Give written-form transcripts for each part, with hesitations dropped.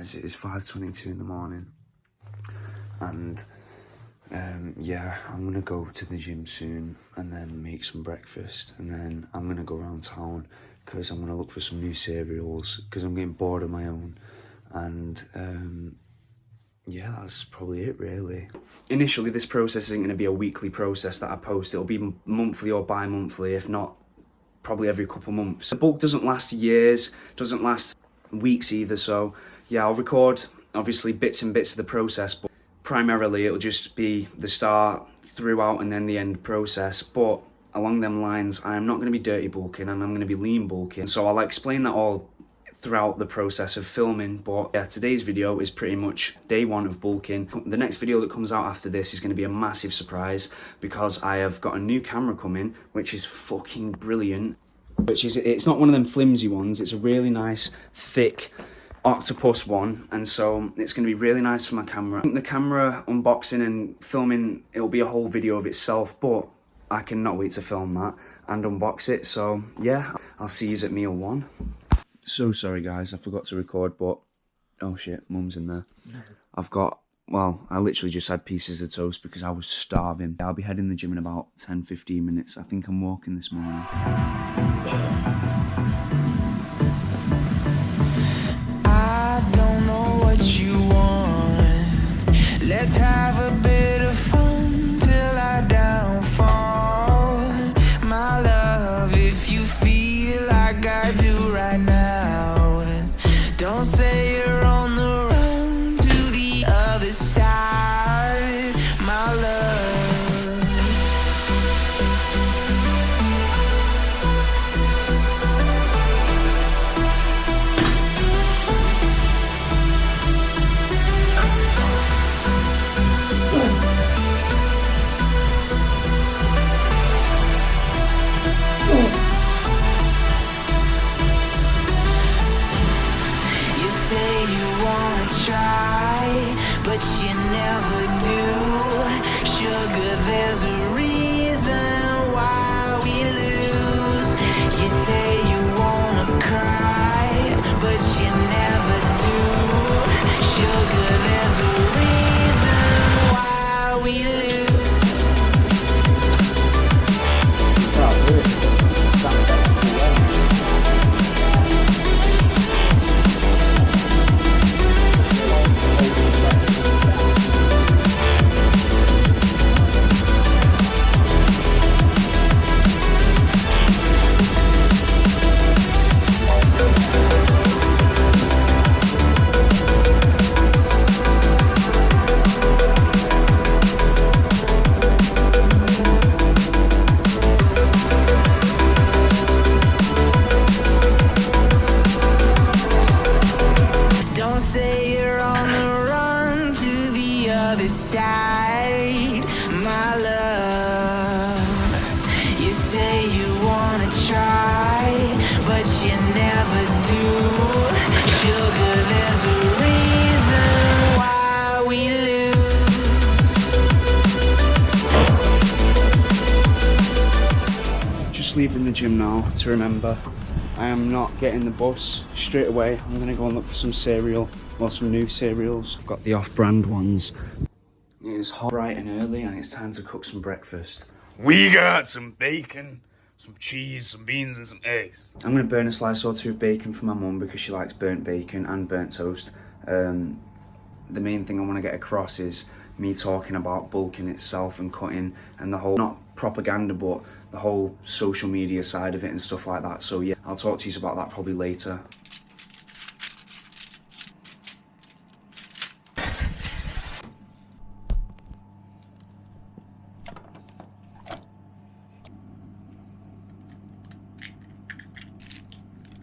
guys, it is 5:22 in the morning, and yeah, I'm gonna go to the gym soon and then make some breakfast, and then I'm gonna go around town because I'm gonna look for some new cereals because I'm getting bored of my own. And yeah, that's probably it really. Initially, this process isn't going to be a weekly process that I post. It'll be monthly or bi-monthly, if not probably every couple months. The bulk doesn't last years, doesn't last weeks either, so yeah, I'll record obviously bits and bits of the process, but primarily it'll just be the start, throughout, and then the end process. But along them lines, I'm not going to be dirty bulking and I'm going to be lean bulking, so I'll explain that all throughout the process of filming. But yeah, today's video is pretty much day one of bulking. The next video that comes out after this is going to be a massive surprise because I have got a new camera coming, which is fucking brilliant. It's not one of them flimsy ones, it's a really nice thick octopus one, and so it's going to be really nice for my camera. I think the camera unboxing and filming, it'll be a whole video of itself, but I cannot wait to film that and unbox it. So yeah, I'll see you at meal one. So sorry guys, I forgot to record, but oh shit, mum's in there. Well, I literally just had pieces of toast because I was starving. I'll be heading the gym in about 10-15 minutes. I think I'm walking this morning. I don't know what you want. Let's have a bit of fun till I downfall. My love, if you feel like I do right now, don't say you're on the run to the other side, my love. But you never do. Sugar, there's a reason why we lose. You say you wanna cry, but you never do. Sugar, there's a reason why we lose. Side, my love. You say you wanna try, but you never do. Sugar, there's a reason why we lose. Just leaving the gym now to remember I am not getting the bus straight away. I'm gonna go and look for some cereal, well, some new cereals. I've got the off-brand ones. It is hot, bright and early, and it's time to cook some breakfast. We got some bacon, some cheese, some beans, and some eggs. I'm going to burn a slice or two of bacon for my mum because she likes burnt bacon and burnt toast. The main thing I want to get across is me talking about bulking itself and cutting and the whole, not propaganda, but the whole social media side of it and stuff like that. So yeah, I'll talk to you about that probably later.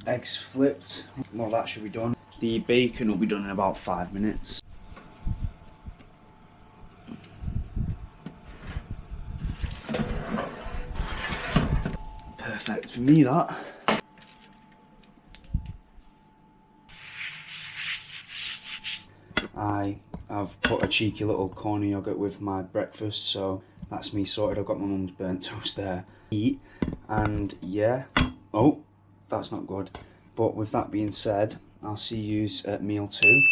Eggs flipped, well that should be done. The bacon will be done in about 5 minutes. Perfect for me, that. I have put a cheeky little corner yogurt with my breakfast, so that's me sorted. I've got my mum's burnt toast there. Eat, and yeah, oh, that's not good. But with that being said, I'll see you at meal 2.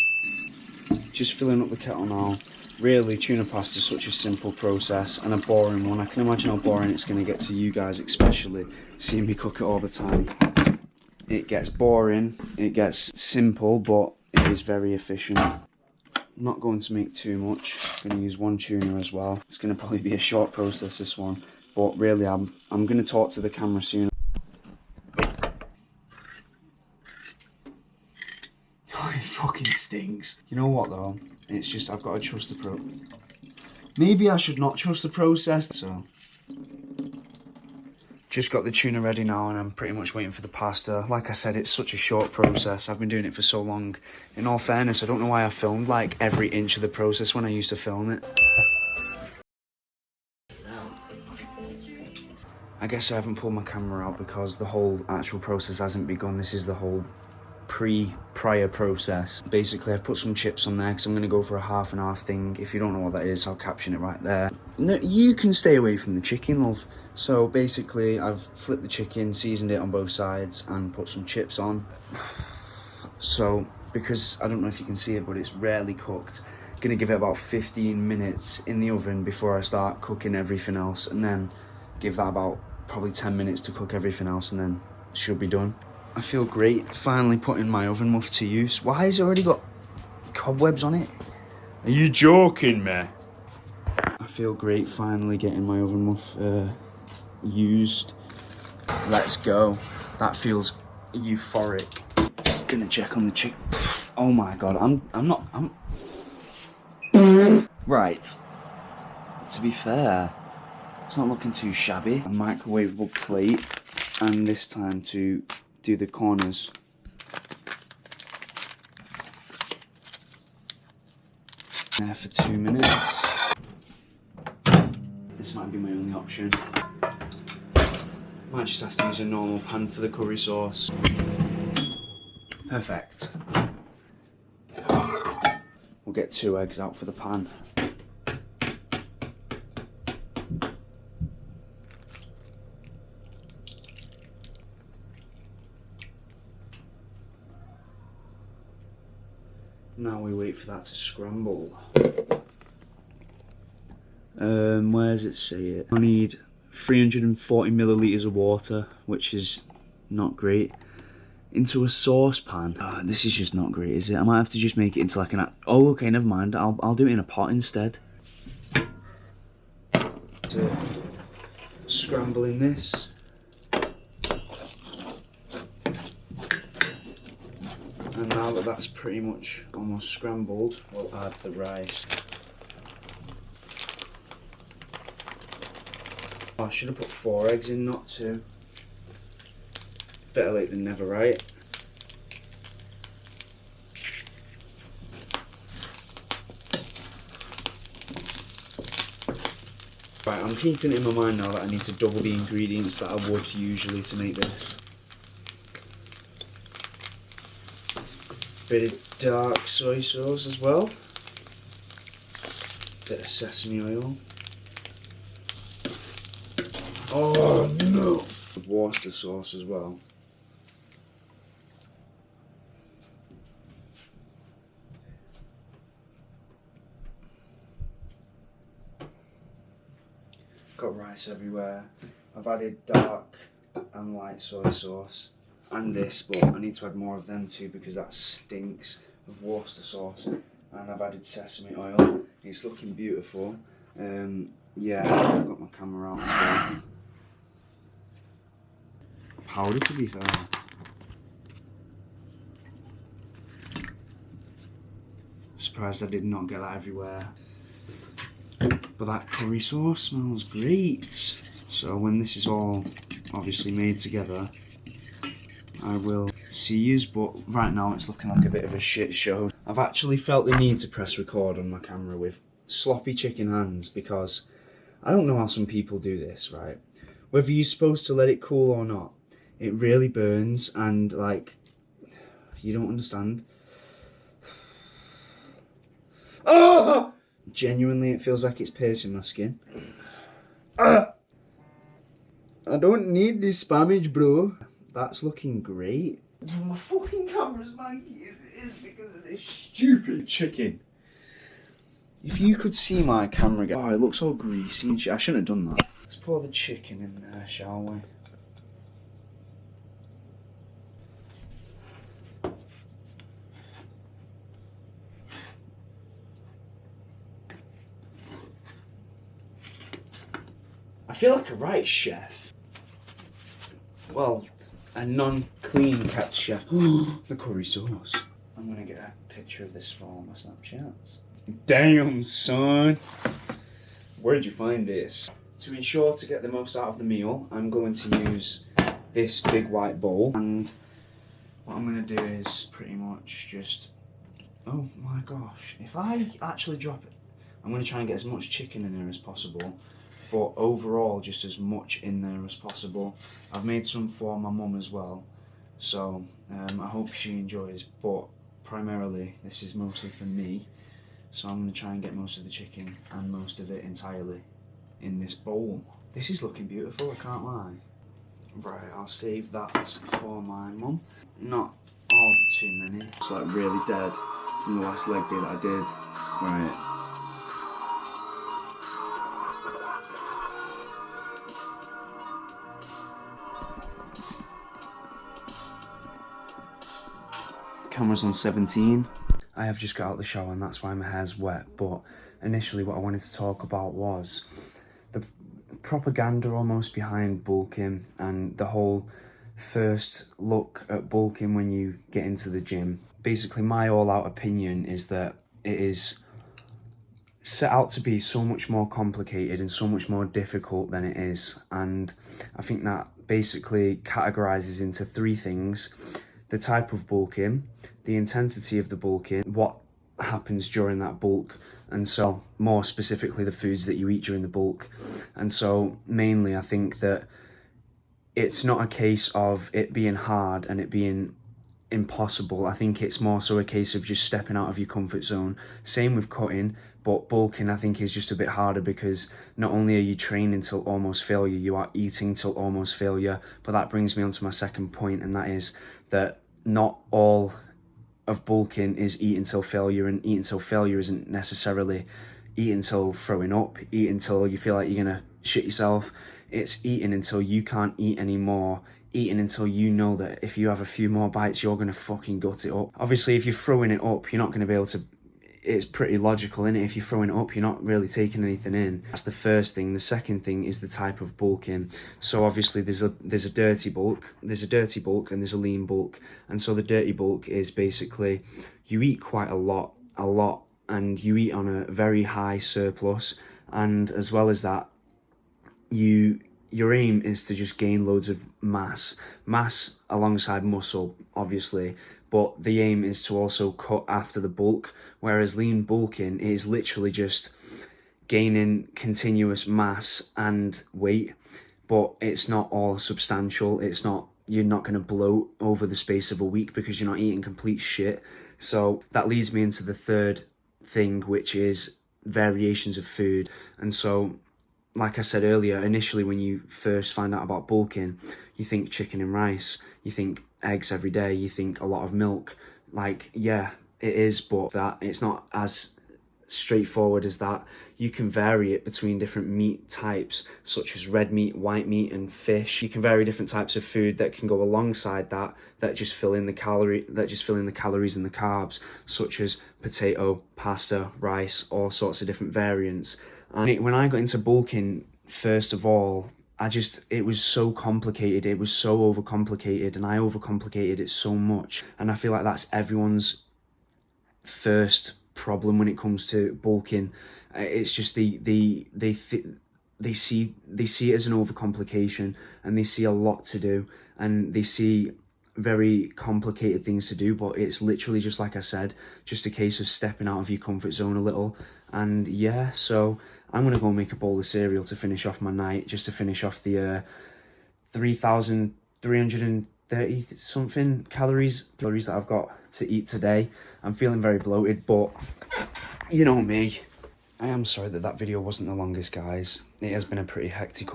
Just filling up the kettle now. Really, tuna pasta is such a simple process and a boring one. I can imagine how boring it's going to get to you guys, especially seeing me cook it all the time. It gets boring, it gets simple, but it is very efficient. I'm not going to make too much. I'm going to use one tuna as well. It's going to probably be a short process, this one, but really I'm going to talk to the camera soon. Oh, it fucking stinks. You know what though? It's just I've got to trust the pro. Maybe I should not trust the process. So, just got the tuna ready now, and I'm pretty much waiting for the pasta. Like I said, it's such a short process. I've been doing it for so long. In all fairness, I don't know why I filmed like every inch of the process when I used to film it. I guess I haven't pulled my camera out because the whole actual process hasn't begun. This is the whole prior process. Basically, I've put some chips on there because I'm going to go for a half and half thing. If you don't know what that is, I'll caption it right there. No, you can stay away from the chicken, love. So basically, I've flipped the chicken, seasoned it on both sides, and put some chips on. So, because I don't know if you can see it, but it's rarely cooked, I'm going to give it about 15 minutes in the oven before I start cooking everything else, and then give that about probably 10 minutes to cook everything else, and then it should be done. I feel great finally putting my oven muff to use. Why has it already got cobwebs on it? Are you joking me? I feel great finally getting my oven muff used. Let's go. That feels euphoric. Gonna check on the chicken. Oh my god, I'm right. To be fair, it's not looking too shabby. A microwavable plate, and this time to do the corners. There for 2 minutes. This might be my only option. Might just have to use a normal pan for the curry sauce. Perfect. We'll get 2 eggs out for the pan. Now we wait for that to scramble. Where does it say it? I need 340 millilitres of water, which is not great, into a saucepan. This is just not great, is it? I might have to just make it into like an... Oh, okay, never mind. I'll do it in a pot instead. Scrambling this. And now that that's pretty much almost scrambled, we'll add the rice. Oh, I should have put 4 eggs in, not 2. Better late than never, right? Right, I'm keeping it in my mind now that I need to double the ingredients that I would usually to make this. Bit of dark soy sauce as well. Bit of sesame oil. Oh no! Worcester sauce as well. Got rice everywhere. I've added dark and light soy sauce and this, but I need to add more of them too because that stinks of Worcester sauce. And I've added sesame oil. It's looking beautiful. Yeah, I've got my camera out as well. Powder, to be fair. Surprised I did not get that everywhere. But that curry sauce smells great. So when this is all obviously made together, I will see yous, but right now it's looking like a bit of a shit show. I've actually felt the need to press record on my camera with sloppy chicken hands because I don't know how some people do this, right? Whether you're supposed to let it cool or not, it really burns and like, you don't understand. Oh! Genuinely, it feels like it's piercing my skin. I don't need this spamage, bro. That's looking great. My fucking camera's manky as it is because of this stupid chicken. If you could see my camera, oh, it looks all greasy and shit. I shouldn't have done that. Let's pour the chicken in there, shall we? I feel like a right chef. Well, a non-clean kept chef. The curry sauce. I'm gonna get a picture of this for my Snapchats. Damn, son. Where did you find this? To ensure to get the most out of the meal, I'm going to use this big white bowl. And what I'm gonna do is pretty much just, oh my gosh. If I actually drop it, I'm gonna try and get as much chicken in there as possible. But overall, just as much in there as possible. I've made some for my mum as well, so I hope she enjoys, but primarily this is mostly for me, so I'm going to try and get most of the chicken and most of it entirely in this bowl. This is looking beautiful, I can't lie. Right, I'll save that for my mum. Not all too many. It's like really dead from the last leg day that I did. Right. Camera's on 17. I have just got out of the shower and that's why my hair's wet, but initially what I wanted to talk about was the propaganda almost behind bulking and the whole first look at bulking when you get into the gym. Basically, my all-out opinion is that it is set out to be so much more complicated and so much more difficult than it is, and I think that basically categorizes into three things: the type of bulking, the intensity of the bulking, what happens during that bulk, and so more specifically the foods that you eat during the bulk. And so mainly I think that it's not a case of it being hard and it being impossible. I think it's more so a case of just stepping out of your comfort zone. Same with cutting, but bulking I think is just a bit harder because not only are you training till almost failure, you are eating till almost failure. But that brings me on to my second point, and that is that not all of bulking is eat until failure, and eat until failure isn't necessarily eat until throwing up, eat until you feel like you're gonna shit yourself. It's eating until you can't eat anymore, eating until you know that if you have a few more bites you're gonna fucking gut it up. Obviously if you're throwing it up, you're not gonna be able to, it's pretty logical, innit? If you're throwing it up, you're not really taking anything in. That's the first thing. The second thing is the type of bulking. So obviously there's a dirty bulk, and there's a lean bulk. And so the dirty bulk is basically you eat quite a lot, and you eat on a very high surplus, and as well as that, your aim is to just gain loads of mass alongside muscle, obviously, but the aim is to also cut after the bulk, whereas lean bulking is literally just gaining continuous mass and weight, but it's not all substantial. It's not, you're not going to bloat over the space of a week because you're not eating complete shit. So that leads me into the third thing, which is variations of food. And so, like I said earlier, initially when you first find out about bulking, you think chicken and rice, you think eggs every day, you think a lot of milk. Like, yeah, it is, but that it's not as straightforward as that. You can vary it between different meat types, such as red meat, white meat, and fish. You can vary different types of food that can go alongside that, that just fill in the calories and the carbs, such as potato, pasta, rice, all sorts of different variants. And when I got into bulking, first of all, it was so complicated. It was so overcomplicated, and I overcomplicated it so much. And I feel like that's everyone's first problem when it comes to bulking. It's just they see it as an overcomplication, and they see a lot to do, and they see very complicated things to do, but it's literally just like I said, just a case of stepping out of your comfort zone a little. And yeah, so I'm gonna go make a bowl of cereal to finish off my night, just to finish off the 3,330 something calories that I've got to eat today. I'm feeling very bloated, but you know me. I am sorry that video wasn't the longest, guys. It has been a pretty hectic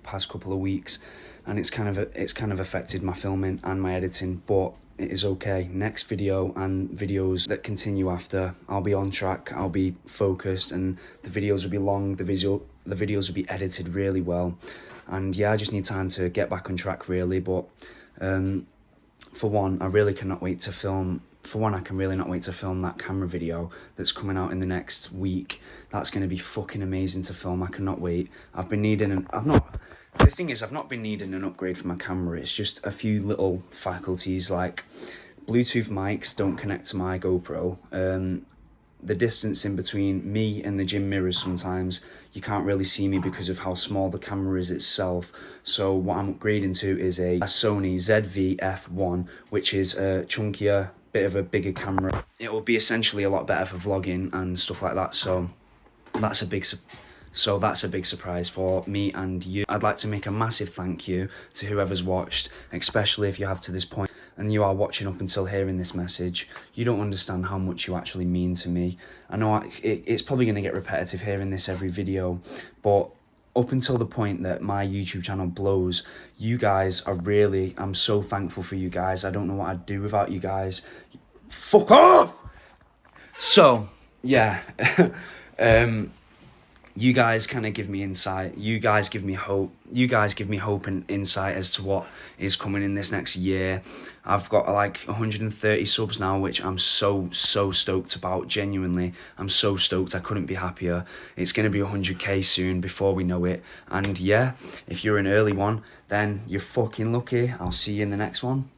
past couple of weeks. and it's kind of affected my filming and my editing, but it is okay. Next video and videos that continue after, I'll be on track, I'll be focused, and the videos will be long, the videos will be edited really well. And yeah, I just need time to get back on track really. But for one, I really cannot wait to film. For one, I can really not wait to film that camera video that's coming out in the next week. That's going to be fucking amazing to film. I cannot wait. I've been needing the thing is, I've not been needing an upgrade for my camera. It's just a few little faculties, like Bluetooth mics don't connect to my GoPro. The distance in between me and the gym mirrors, sometimes you can't really see me because of how small the camera is itself. So what I'm upgrading to is a Sony ZV-F1, which is a chunkier, bit of a bigger camera. It will be essentially a lot better for vlogging and stuff like that. So that's a big surprise for me and you. I'd like to make a massive thank you to whoever's watched, especially if you have to this point and you are watching up until hearing this message. You don't understand how much you actually mean to me. I know it's probably going to get repetitive hearing this every video, but up until the point that my YouTube channel blows, you guys are really, I'm so thankful for you guys. I don't know what I'd do without you guys. Fuck off! So, yeah. You guys kind of give me insight. You guys give me hope. You guys give me hope and insight as to what is coming in this next year. I've got like 130 subs now, which I'm so stoked about. Genuinely, I'm so stoked. I couldn't be happier. It's going to be 100k soon before we know it. And yeah, if you're an early one, then you're fucking lucky. I'll see you in the next one.